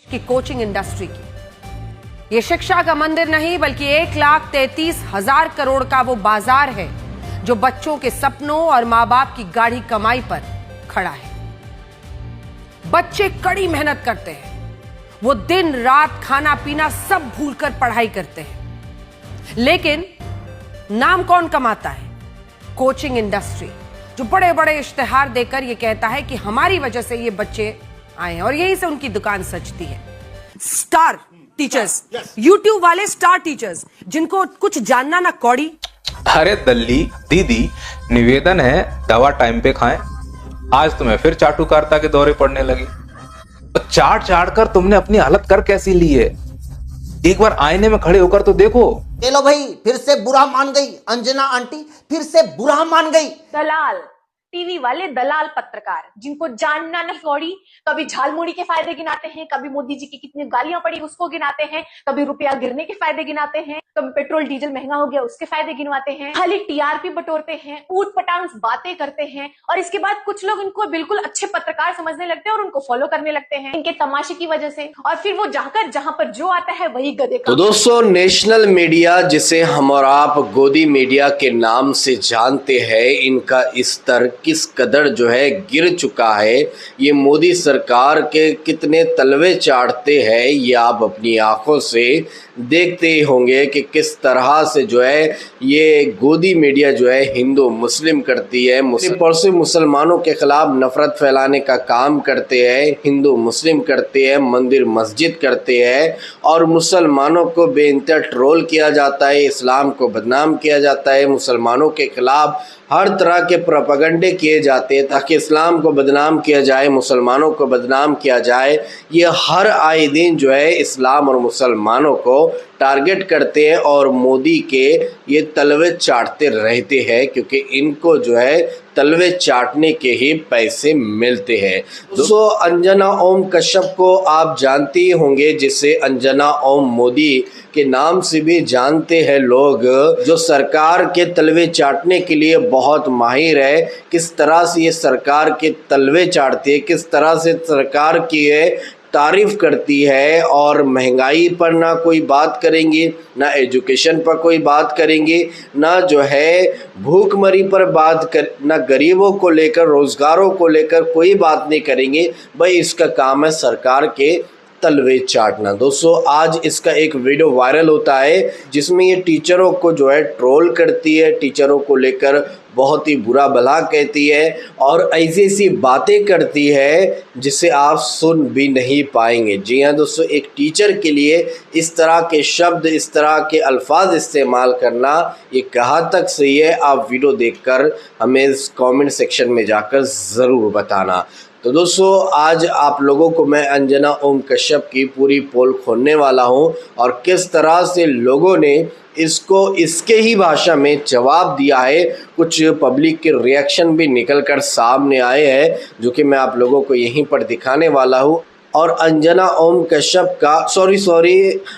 की coaching industry की। ये शिक्षा का मंदिर नहीं बल्कि 1,33,000 करोड़ का वो बाजार है जो बच्चों के सपनों और मां बाप की गाढ़ी कमाई पर खड़ा है। बच्चे कड़ी मेहनत करते हैं, वो दिन रात खाना पीना सब भूलकर पढ़ाई करते हैं, लेकिन नाम कौन कमाता है? कोचिंग इंडस्ट्री, जो बड़े बड़े इश्तिहार देकर ये कहता है कि हमारी वजह से ये बच्चे आए हैं और यहीं से उनकी दुकान सजती है। स्टार टीचर्स, यूट्यूब वाले स्टार टीचर्स जिनको कुछ जानना ना कौड़ी। अरे दल्ली दीदी, निवेदन है दवा टाइम पे खाएं। आज तुम्हें फिर चाटुकारिता के दौरे पड़ने लगे। चाट चाट कर तुमने अपनी हालत कर कैसी ली है? एक बार आईने में खड़े होकर तो देखो। चलो भाई, फिर से बुरा मान गई अंजना आंटी, फिर से बुरा मान गई। दलाल, टीवी वाले दलाल पत्रकार जिनको जानना नहीं कौड़ी, कभी झालमुड़ी के फायदे गिनाते हैं, कभी मोदी जी की कितनी गालियां पड़ी उसको गिनाते हैं, कभी रुपया गिरने के फायदे गिनाते हैं, कभी पेट्रोल डीजल महंगा हो गया उसके फायदे गिनवाते हैं, खाली टीआरपी बटोरते हैं, ऊट पटांग बातें करते हैं और इसके बाद कुछ लोग इनको बिल्कुल अच्छे पत्रकार समझने लगते हैं और उनको फॉलो करने लगते हैं इनके तमाशे की वजह से। और फिर वो जाकर जहां पर जो आता है वही गधे का। तो दोस्तों, नेशनल मीडिया जिसे हम और आप गोदी मीडिया के नाम से जानते हैं, इनका स्तर किस कदर जो है गिर चुका है, ये मोदी सरकार के कितने तलवे चाटते हैं, ये आप अपनी आंखों से देखते ही होंगे कि किस तरह से जो है ये गोदी मीडिया जो है हिंदू मुस्लिम करती है। परसों मुसलमानों के खिलाफ नफरत फैलाने का काम करते हैं, हिंदू मुस्लिम करते हैं, मंदिर मस्जिद करते हैं और मुसलमानों को बेइंतहा ट्रोल किया जाता है, इस्लाम को बदनाम किया जाता है, मुसलमानों के खिलाफ हर तरह के प्रोपेगेंडे किए जाते हैं ताकि इस्लाम को बदनाम किया जाए, मुसलमानों को बदनाम किया जाए। ये हर आए दिन जो है इस्लाम और मुसलमानों को टारगेट करते हैं और मोदी के ये तलवे चाटते रहते हैं, क्योंकि इनको जो है तलवे चाटने के ही पैसे मिलते हैं। दोस्तों, अंजना ओम कश्यप को आप जानते ही होंगे, जिसे अंजना ओम मोदी के नाम से भी जानते हैं लोग, जो सरकार के तलवे चाटने के लिए बहुत माहिर है। किस तरह से ये सरकार के तलवे चाटती है, किस तरह से सरकार की है तारीफ करती है और महंगाई पर ना कोई बात करेंगे, ना एजुकेशन पर कोई बात करेंगे, ना जो है भूखमरी पर बात कर, ना गरीबों को लेकर, रोजगारों को लेकर कोई बात नहीं करेंगे। भाई इसका काम है सरकार के तलवे चाटना। दोस्तों, आज इसका एक वीडियो वायरल होता है जिसमें ये टीचरों को जो है ट्रोल करती है, टीचरों को लेकर बहुत ही बुरा भला कहती है और ऐसी ऐसी बातें करती है जिसे आप सुन भी नहीं पाएंगे। जी हाँ दोस्तों, एक टीचर के लिए इस तरह के शब्द, इस तरह के अल्फाज इस्तेमाल करना ये कहाँ तक सही है, आप वीडियो देखकर हमें कमेंट सेक्शन में जाकर ज़रूर बताना। तो दोस्तों, आज आप लोगों को मैं अंजना ओम कश्यप की पूरी पोल खोलने वाला हूं और किस तरह से लोगों ने इसको इसके ही भाषा में जवाब दिया है। कुछ पब्लिक के रिएक्शन भी निकल कर सामने आए हैं जो कि मैं आप लोगों को यहीं पर दिखाने वाला हूं। और अंजना ओम कश्यप का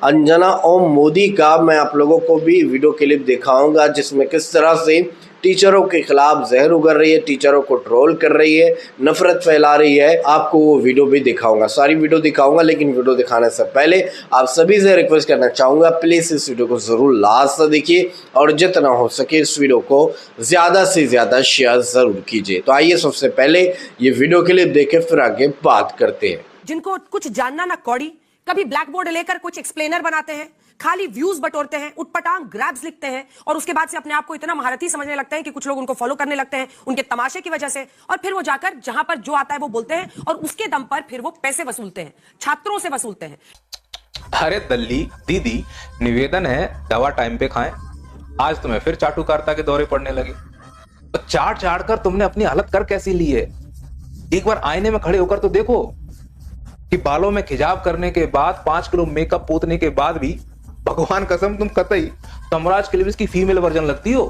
अंजना ओम मोदी का मैं आप लोगों को भी वीडियो क्लिप दिखाऊंगा जिसमें किस तरह से टीचरों के खिलाफ जहर उगल रही है, टीचरों को ट्रोल कर रही है, नफरत फैला रही है। आपको वो वीडियो भी दिखाऊंगा, सारी वीडियो दिखाऊंगा, लेकिन वीडियो दिखाने से पहले आप सभी से रिक्वेस्ट करना चाहूँगा, प्लीज़ इस वीडियो को ज़रूर लास्ट तक देखिए और जितना हो सके इस वीडियो को ज़्यादा से ज़्यादा शेयर ज़रूर कीजिए। तो आइए सबसे पहले ये वीडियो क्लिप देखे फिर आगे बात करते हैं। जिनको कुछ जानना ना कौड़ी, कभी ब्लैक बोर्ड लेकर कुछ एक्सप्लेनर बनाते हैं, खाली व्यूज बटोरते हैं, उटपटांग ग्रैब्स लिखते हैं और उसके बाद से अपने आप को इतना महारथी समझने लगते हैं कि कुछ लोग उनको फॉलो करने लगते हैं उनके तमाशे की वजह से, और फिर वो जाकर जहां पर जो आता है वो बोलते हैं और उसके दम पर फिर वो पैसे वसूलते हैं, छात्रों से वसूलते हैं। अरे दल्ली दीदी, निवेदन है दवा टाइम पे खाएं। आज तुम्हें फिर चाटुकारिता के दौरे पड़ने लगे। चाट चाट कर तुमने अपनी हालत कर कैसी ली है? एक बार आईने में खड़े होकर तो देखो कि बालों में खिजाब करने के बाद, 5 किलो मेकअप पोतने के बाद भी भगवान कसम तुम कतई तमराज क्लिविस की फीमेल वर्जन लगती हो।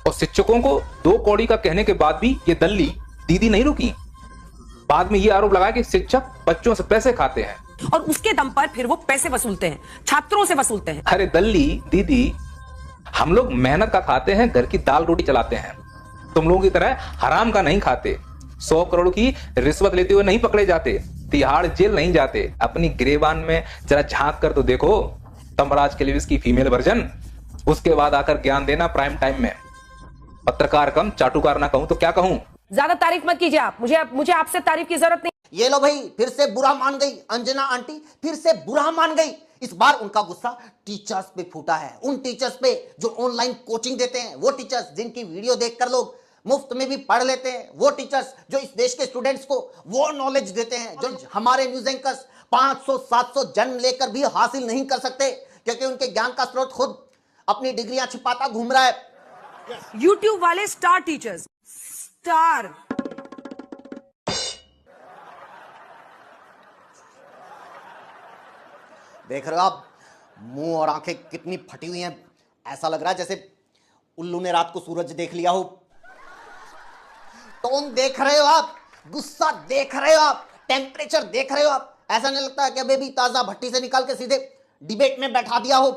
और शिक्षकों को 2 कौड़ी का कहने के बाद भी ये दल्ली दीदी नहीं रुकी। बाद में ये आरोप लगाया कि शिक्षक बच्चों से पैसे खाते हैं और उसके दम पर फिर वो पैसे वसूलते हैं, छात्रों से वसूलते हैं। अरे दल्ली दीदी, हम लोग मेहनत का खाते हैं, घर की दाल रोटी चलाते हैं, तुम लोगों की तरह हराम का नहीं खाते। 100 करोड़ की रिश्वत लेते हुए नहीं पकड़े जाते, तिहाड़ जेल नहीं जाते। अपनी गिरेबान में जरा झांक कर तो देखो, तमराज केलविस की फीमेल वर्जन। उसके बाद आकर ज्ञान देना प्राइम टाइम में। पत्रकार कम, चाटुकार ना कहूं तो क्या कहूं। ज्यादा तारीफ मत कीजिए आप, मुझे आपसे तारीफ की जरूरत नहीं। ये लो भाई, फिर से बुरा मान गई अंजना आंटी, फिर से बुरा मान गई। इस बार उनका गुस्सा टीचर्स पे फूटा है, उन टीचर्स पे जो ऑनलाइन कोचिंग देते हैं, वो टीचर्स जिनकी वीडियो देखकर लोग मुफ्त में भी पढ़ लेते हैं, वो टीचर्स जो इस देश के स्टूडेंट्स को वो नॉलेज देते हैं जो हमारे न्यूज एंकर्स 500-700 जन्म लेकर भी हासिल नहीं कर सकते, क्योंकि उनके ज्ञान का स्रोत खुद अपनी डिग्रियां छिपाता घूम रहा है। YouTube वाले स्टार टीचर्स, स्टार देख रहे हो आप, मुंह और आंखें कितनी फटी हुई हैं। ऐसा लग रहा है जैसे उल्लू ने रात को सूरज देख लिया हो। टोन देख रहे हो आप, गुस्सा देख रहे हो आप, टेम्परेचर देख रहे हो आप। ऐसा नहीं लगता कि अभी भी ताजा भट्टी से निकाल के सीधे डिबेट में बैठा दिया हो।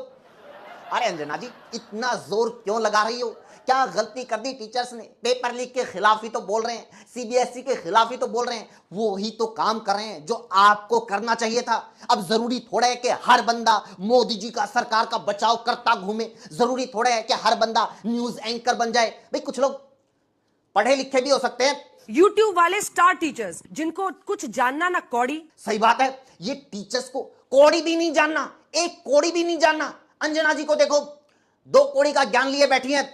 अरे अंजना जी, इतना जोर क्यों लगा रही हो? क्या गलती कर दी टीचर्स ने? पेपर लीक के खिलाफ ही तो बोल रहे हैं, सीबीएसई के खिलाफ ही तो बोल रहे हैं, वो ही तो काम कर रहे हैं जो आपको करना चाहिए था। अब जरूरी थोड़ा है कि हर बंदा मोदी जी का, सरकार का बचाव करता घूमे, जरूरी थोड़ा है कि हर बंदा न्यूज एंकर बन जाए। भाई कुछ लोग पढ़े लिखे भी हो सकते हैं। YouTube वाले स्टार टीचर्स जिनको कुछ जानना ना कौड़ी। सही बात है, ये टीचर्स को कौड़ी भी नहीं जानना, एक कौड़ी भी नहीं जानना। अंजना जी को देखो, 2 कौड़ी का ज्ञान लिए बैठी हैं।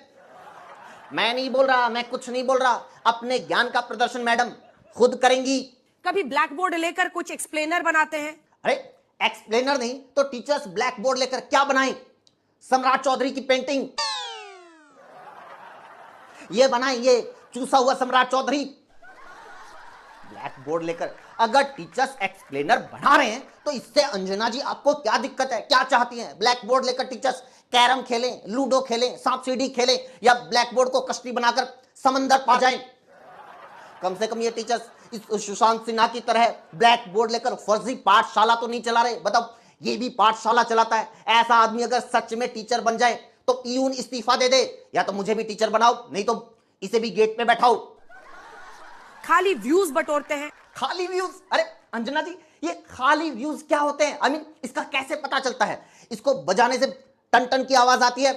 मैं नहीं बोल रहा, मैं कुछ नहीं बोल रहा, अपने ज्ञान का प्रदर्शन मैडम खुद करेंगी। कभी ब्लैक बोर्ड लेकर कुछ एक्सप्लेनर बनाते हैं। अरे एक्सप्लेनर नहीं तो टीचर्स ब्लैक बोर्ड लेकर क्या बनाए? सम्राट चौधरी की पेंटिंग ये बनाए, ये चूसा हुआ सम्राट चौधरी। ब्लैक बोर्ड लेकर अगर टीचर्स एक्सप्लेनर बना रहे हैं तो इससे अंजना जी आपको क्या दिक्कत है? क्या चाहती हैं? ब्लैक बोर्ड लेकर टीचर्स कैरम खेलें, लूडो खेलें, सांप सीढ़ी खेलें, या ब्लैक बोर्ड को कश्ती बनाकर समंदर पा जाएं? कम से कम ये टीचर्स इस सुशांत सिन्हा की तरह ब्लैक बोर्ड लेकर फर्जी पाठशाला तो नहीं चला रहे। बताओ, ये भी पाठशाला चलाता है। ऐसा आदमी अगर सच में टीचर बन जाए तो पीयून इस्तीफा दे दे, या तो मुझे भी टीचर बनाओ, नहीं तो इसे भी गेट पे बैठाओ। खाली व्यूज बटोरते हैं। खाली व्यूज? अरे अंजना जी, ये खाली व्यूज क्या होते हैं? आई मीन इसका कैसे पता चलता है? इसको बजाने से टन टन की आवाज आती है।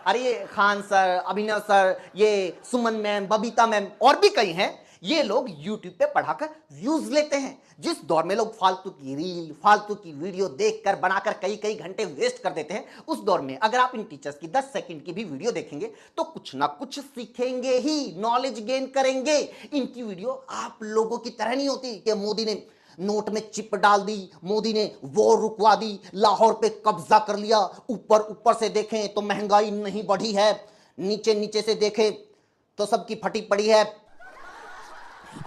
अरे ये खान सर, अभिनव सर, ये सुमन मैम, बबीता मैम और भी कई हैं, ये लोग YouTube पे पढ़ाकर व्यूज लेते हैं। जिस दौर में लोग फालतू की रील, फालतू की वीडियो देखकर बनाकर कई कई घंटे वेस्ट कर देते हैं, उस दौर में अगर आप इन टीचर्स की 10 सेकंड की भी वीडियो देखेंगे तो कुछ ना कुछ सीखेंगे ही, नॉलेज गेन करेंगे। इनकी वीडियो आप लोगों की तरह नहीं होती कि मोदी ने नोट में चिप डाल दी, मोदी ने वो रुकवा दी, लाहौर पे कब्जा कर लिया। ऊपर ऊपर से देखें तो महंगाई नहीं बढ़ी है, नीचे नीचे से देखें तो सबकी फटी पड़ी है।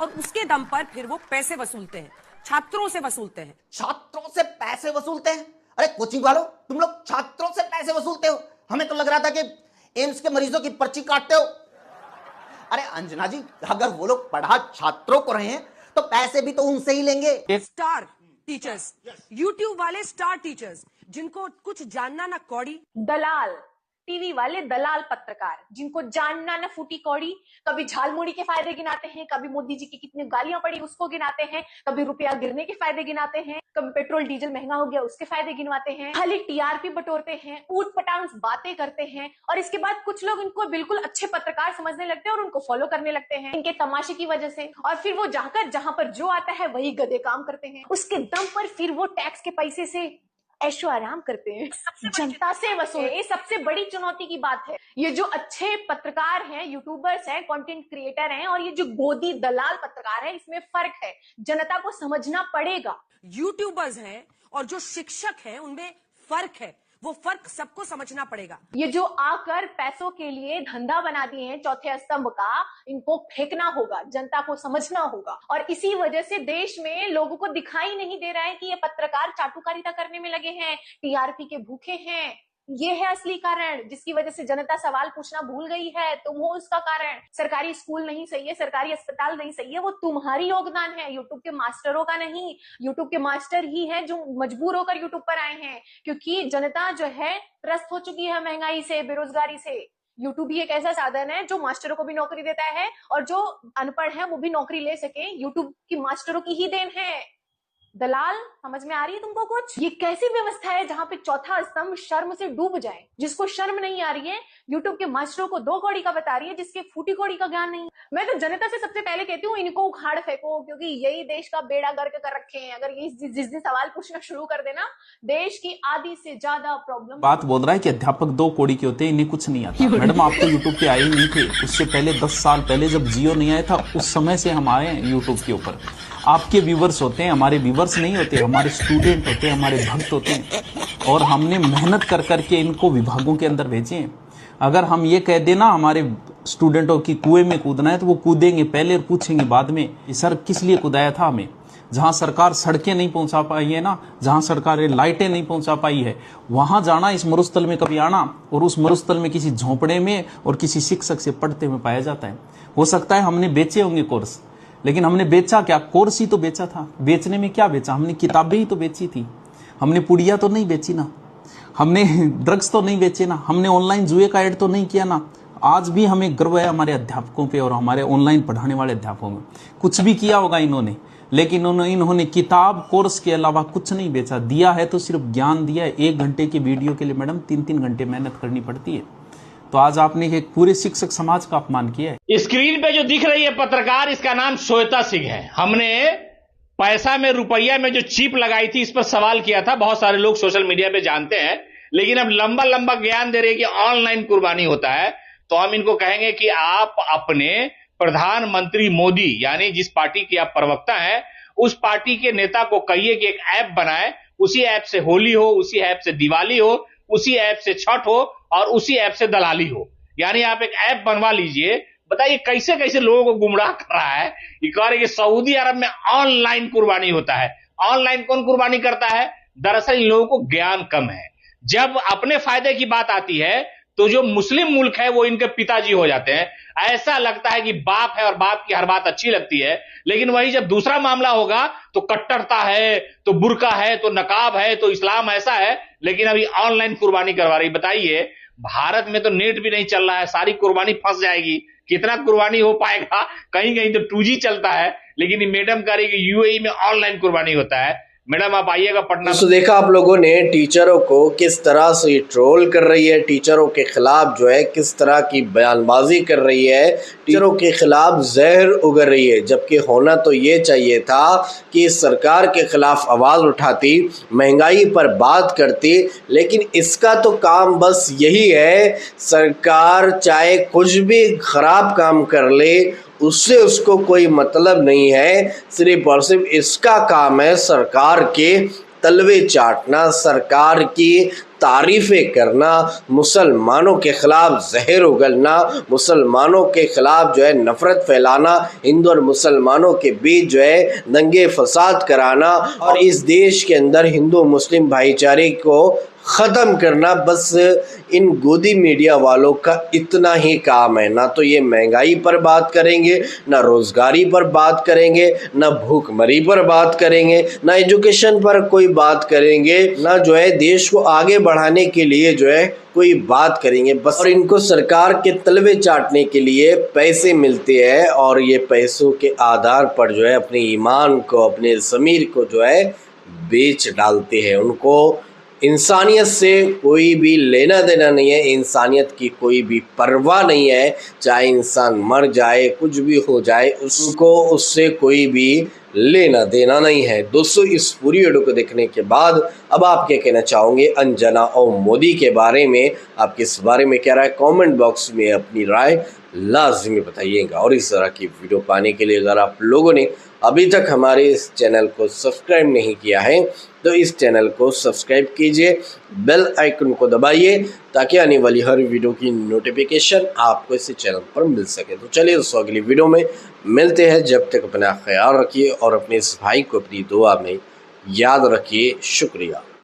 और उसके दम पर फिर वो पैसे वसूलते हैं, छात्रों से वसूलते हैं। छात्रों से पैसे वसूलते हैं? अरे कोचिंग वालों, तुम लोग छात्रों से पैसे वसूलते हो? हमें तो लग रहा था कि एम्स के मरीजों की पर्ची काटते हो। अरे अंजना जी, अगर वो लोग पढ़ा छात्रों को रहे हैं तो पैसे भी तो उनसे ही लेंगे। स्टार टीचर्स, YouTube वाले स्टार टीचर्स जिनको कुछ जानना ना कौड़ी। दलाल, टीवी वाले दलाल पत्रकार जिनको जानना न फूटी कौड़ी, कभी झालमुड़ी के फायदे गिनाते हैं, कभी मोदी जी की कितनी गालियां पड़ी उसको गिनाते हैं, कभी रुपया गिरने के फायदे गिनाते हैं, कभी पेट्रोल डीजल महंगा हो गया उसके फायदे गिनवाते हैं, खाली टीआरपी बटोरते हैं, ऊट पटांग बातें करते हैं, और इसके बाद कुछ लोग इनको बिल्कुल अच्छे पत्रकार समझने लगते हैं और उनको फॉलो करने लगते हैं इनके तमाशे की वजह से। और फिर वो जाकर जहां पर जो आता है वही गधे काम करते हैं, उसके दम पर फिर वो टैक्स के पैसे से ऐशो आराम करते हैं, जनता से वसूल। ये सबसे बड़ी चुनौती की बात है। ये जो अच्छे पत्रकार हैं, यूट्यूबर्स हैं, कंटेंट क्रिएटर हैं, और ये जो गोदी दलाल पत्रकार है, इसमें फर्क है, जनता को समझना पड़ेगा। यूट्यूबर्स हैं और जो शिक्षक हैं उनमें फर्क है, वो फर्क सबको समझना पड़ेगा। ये जो आकर पैसों के लिए धंधा बना दिए हैं चौथे स्तंभ का, इनको फेंकना होगा, जनता को समझना होगा। और इसी वजह से देश में लोगों को दिखाई नहीं दे रहा है कि ये पत्रकार चाटुकारिता करने में लगे हैं, टीआरपी के भूखे हैं। ये है असली कारण जिसकी वजह से जनता सवाल पूछना भूल गई है। तुम हो उसका कारण। सरकारी स्कूल नहीं सही है, सरकारी अस्पताल नहीं सही है, वो तुम्हारी योगदान है, यूट्यूब के मास्टरों का नहीं। यूट्यूब के मास्टर ही है जो मजबूर होकर यूट्यूब पर आए हैं, क्योंकि जनता जो है त्रस्त हो चुकी है महंगाई से, बेरोजगारी से। यूट्यूब ही एक ऐसा साधन है जो मास्टरों को भी नौकरी देता है और जो अनपढ़ है वो भी नौकरी ले सके। यूट्यूब की मास्टरों की ही देन है। दलाल, समझ में आ रही है तुमको कुछ? ये कैसी व्यवस्था है जहां पे चौथा स्तंभ शर्म से डूब जाए? जिसको शर्म नहीं आ रही है यूट्यूब के मास्टरों को 2 कौड़ी का बता रही है, जिसके फूटी कौड़ी का ज्ञान नहीं। मैं तो जनता से सबसे पहले कहती हूँ इनको उखाड़ फेंको, क्योंकि यही देश का बेड़ा गर्क कर रखे हैं। अगर ये जिस दिन सवाल पूछना शुरू कर देना, देश की आधी से ज्यादा प्रॉब्लम। बात बोल रहा है कि अध्यापक 2 कौड़ी के होते हैं, इन्हें कुछ नहीं आता। मैडम, आप तो यूट्यूब पे आए ही नहीं थे। उससे पहले 10 साल पहले जब जियो नहीं आया था, उस समय से हम आए हैं यूट्यूब के ऊपर। आपके व्यूवर्स होते हैं, हमारे व्यूवर्स नहीं होते, हमारे स्टूडेंट होते हैं, हमारे भक्त होते हैं। और हमने मेहनत कर करके इनको विभागों के अंदर भेजे हैं। अगर हम ये कह देना हमारे स्टूडेंटों की कुएं में कूदना है, तो वो कूदेंगे पहले और पूछेंगे बाद में, सर किस लिए कूदाया था हमें? जहां सरकार सड़कें नहीं पहुंचा पाई है ना, जहां सरकार लाइटें नहीं पहुंचा पाई है, वहां जाना, इस मरुस्थल में कभी आना, और उस मरुस्थल में किसी झोंपड़े में और किसी शिक्षक से पढ़ते हुए पाया जाता है। हो सकता है हमने बेचे होंगे कोर्स, लेकिन हमने बेचा क्या? कोर्स ही तो बेचा था। बेचने में क्या बेचा? हमने किताबें ही तो बेची थी। हमने पुड़िया तो नहीं बेची ना, हमने ड्रग्स तो नहीं बेचे ना, हमने ऑनलाइन जुए का ऐड तो नहीं किया ना। आज भी हमें गर्व है हमारे अध्यापकों पे और हमारे ऑनलाइन पढ़ाने वाले अध्यापकों में। कुछ भी किया होगा इन्होंने, लेकिन इन्होंने किताब कोर्स के अलावा कुछ नहीं बेचा। दिया है तो सिर्फ ज्ञान दिया है। 1 घंटे की वीडियो के लिए मैडम 3-3 घंटे मेहनत करनी पड़ती है। तो आज आपने एक पूरे शिक्षक समाज का अपमान किया है। स्क्रीन पे जो दिख रही है पत्रकार, इसका नाम श्वेता सिंह है। हमने पैसा में रुपया में जो चिप लगाई थी, इस पर सवाल किया था। बहुत सारे लोग सोशल मीडिया पे जानते हैं, लेकिन अब लंबा लंबा ज्ञान दे रहे हैं कि ऑनलाइन कुर्बानी होता है। तो हम इनको कहेंगे कि आप अपने प्रधानमंत्री मोदी, यानी जिस पार्टी के आप प्रवक्ता हैं, उस पार्टी के नेता को कहिए कि एक ऐप बनाए। उसी ऐप से होली हो, उसी ऐप से दिवाली हो, उसी ऐप से छठ हो और उसी ऐप से दलाली हो। यानी आप एक ऐप बनवा लीजिए। बताइए कैसे कैसे लोगों को गुमराह कर रहा है। ये कह रहे कि सऊदी अरब में ऑनलाइन कुर्बानी होता है। ऑनलाइन कौन कुर्बानी करता है? दरअसल इन लोगों को ज्ञान कम है। जब अपने फायदे की बात आती है तो जो मुस्लिम मुल्क है वो इनके पिताजी हो जाते हैं। ऐसा लगता है कि बाप है और बाप की हर बात अच्छी लगती है, लेकिन वही जब दूसरा मामला होगा तो कट्टरता है, तो बुर्का है, तो नकाब है, तो इस्लाम ऐसा है। लेकिन अभी ऑनलाइन कुर्बानी करवा रही। बताइए, भारत में तो नेट भी नहीं चल रहा है, सारी कुर्बानी फंस जाएगी। कितना कुर्बानी हो पाएगा? कहीं कहीं तो 2G चलता है, लेकिन ये मैडम कह रही कि यूएई में ऑनलाइन कुर्बानी होता है। मैडम आप आइएगा पटना। तो देखा आप लोगों ने टीचरों को किस तरह से ट्रोल कर रही है, टीचरों के खिलाफ जो है किस तरह की बयानबाजी कर रही है, टीचरों के खिलाफ जहर उगल रही है। जबकि होना तो ये चाहिए था कि सरकार के खिलाफ आवाज़ उठाती, महंगाई पर बात करती, लेकिन इसका तो काम बस यही है, सरकार चाहे कुछ भी खराब काम कर ले उससे उसको कोई मतलब नहीं है। सिर्फ और सिर्फ इसका काम है सरकार के तलवे चाटना, सरकार की तारीफ़ें करना, मुसलमानों के खिलाफ जहर उगलना, मुसलमानों के खिलाफ जो है नफ़रत फैलाना, हिंदू और मुसलमानों के बीच जो है दंगे फसाद कराना और इस देश के अंदर हिंदू मुस्लिम भाईचारे को ख़त्म करना। बस इन गोदी मीडिया वालों का इतना ही काम है। ना तो ये महंगाई पर बात करेंगे, ना रोज़गारी पर बात करेंगे, ना भूखमरी पर बात करेंगे, ना एजुकेशन पर कोई बात करेंगे, ना जो है देश को आगे बढ़ाने के लिए जो है कोई बात करेंगे बस। और इनको सरकार के तलवे चाटने के लिए पैसे मिलते हैं और ये पैसों के आधार पर जो है अपने ईमान को, अपने ज़मीर को जो है बेच डालते हैं। उनको इंसानियत से कोई भी लेना देना नहीं है, इंसानियत की कोई भी परवाह नहीं है। चाहे इंसान मर जाए, कुछ भी हो जाए, उसको उससे कोई भी लेना देना नहीं है। दोस्तों, इस पूरी वीडियो को देखने के बाद अब आप क्या कहना चाहोगे अंजना और मोदी के बारे में? आप किस बारे में कह रहा है? कमेंट बॉक्स में अपनी राय लाजमी बताइएगा। और इस तरह की वीडियो पाने के लिए अगर आप लोगों ने अभी तक हमारे इस चैनल को सब्सक्राइब नहीं किया है तो इस चैनल को सब्सक्राइब कीजिए, बेल आइकन को दबाइए ताकि आने वाली हर वीडियो की नोटिफिकेशन आपको इस चैनल पर मिल सके। तो चलिए दोस्तों, अगली वीडियो में मिलते हैं। जब तक अपना ख्याल रखिए और अपने इस भाई को अपनी दुआ में याद रखिए। शुक्रिया।